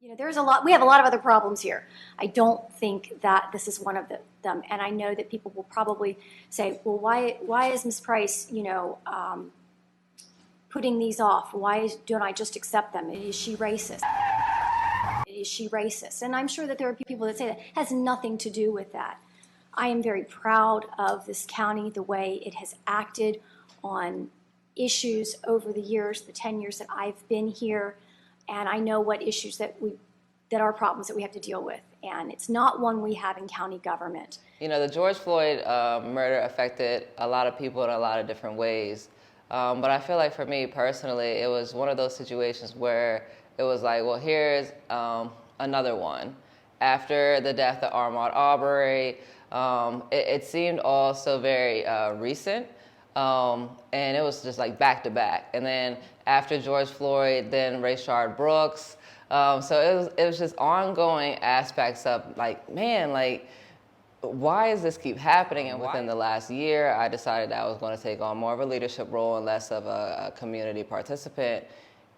We have a lot of other problems here. I don't think that this is one of them. And I know that people will probably say, well, why is Ms. Price, putting these off? Don't I just accept them? Is she racist? Is she racist? And I'm sure that there are people that say that. It has nothing to do with that. I am very proud of this county, the way it has acted on issues over the years, the 10 years that I've been here. And I know what issues that are problems that we have to deal with. And it's not one we have in county government. The George Floyd murder affected a lot of people in a lot of different ways. But I feel like for me personally, it was one of those situations where it was like, well, here's another one. After the death of Ahmaud Arbery, it seemed all so very recent. And it was just like back to back. And then after George Floyd, then Rayshard Brooks. So it was just ongoing aspects of why does this keep happening? And within the last year, I decided that I was going to take on more of a leadership role and less of a community participant.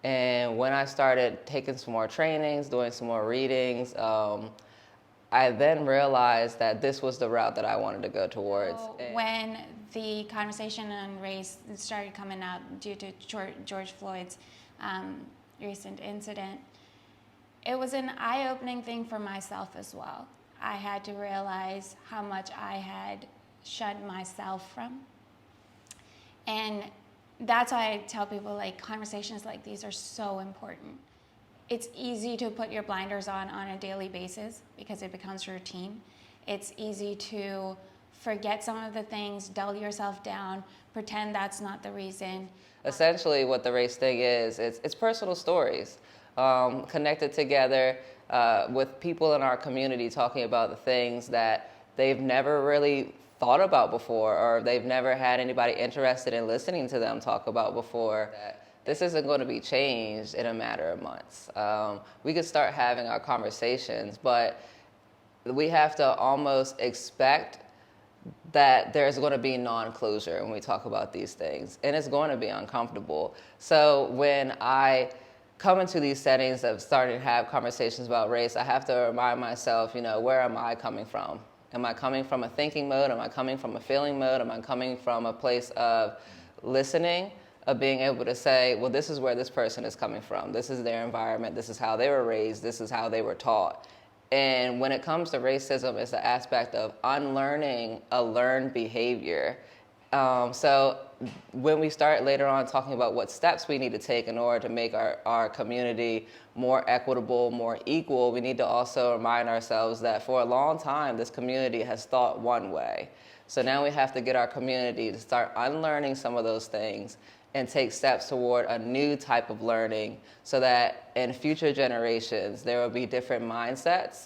And when I started taking some more trainings, doing some more readings, I then realized that this was the route that I wanted to go towards. When the conversation on race started coming up due to George Floyd's recent incident, it was an eye-opening thing for myself as well. I had to realize how much I had shut myself from. And that's why I tell people, conversations like these are so important. It's easy to put your blinders on a daily basis because it becomes routine. It's easy to forget some of the things, dull yourself down, pretend that's not the reason. Essentially what the race thing is, it's personal stories connected together with people in our community talking about the things that they've never really thought about before, or they've never had anybody interested in listening to them talk about before. This isn't going to be changed in a matter of months. We could start having our conversations, but we have to almost expect that there's going to be non-closure when we talk about these things, and it's going to be uncomfortable. So when I come into these settings of starting to have conversations about race, I have to remind myself, where am I coming from? Am I coming from a thinking mode? Am I coming from a feeling mode? Am I coming from a place of listening, of being able to say, well, this is where this person is coming from. This is their environment. This is how they were raised. This is how they were taught. And when it comes to racism, it's the aspect of unlearning a learned behavior. So when we start later on talking about what steps we need to take in order to make our community more equitable, more equal, we need to also remind ourselves that for a long time, this community has thought one way. So now we have to get our community to start unlearning some of those things and take steps toward a new type of learning so that in future generations, there will be different mindsets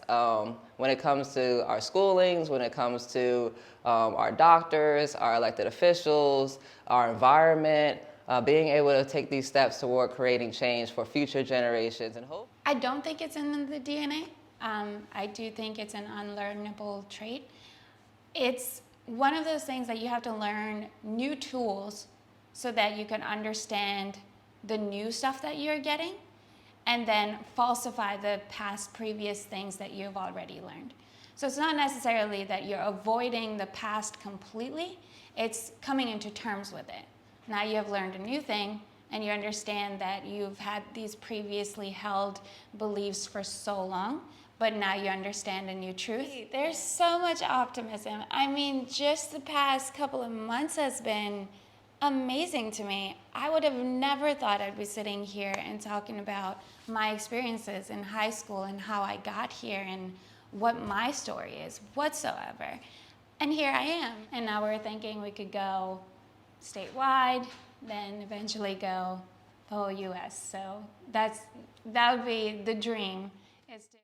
when it comes to our schoolings, when it comes to our doctors, our elected officials, our environment, being able to take these steps toward creating change for future generations and hope. I don't think it's in the DNA. I do think it's an unlearnable trait. It's one of those things that you have to learn new tools so that you can understand the new stuff that you're getting and then falsify the previous things that you've already learned. So it's not necessarily that you're avoiding the past completely, it's coming into terms with it. Now you have learned a new thing and you understand that you've had these previously held beliefs for so long, but now you understand a new truth. There's so much optimism. I mean, just the past couple of months has been amazing to me. I would have never thought I'd be sitting here and talking about my experiences in high school and how I got here and what my story is whatsoever. And here I am. And now we're thinking we could go statewide, then eventually go the whole US. So that would be the dream, is to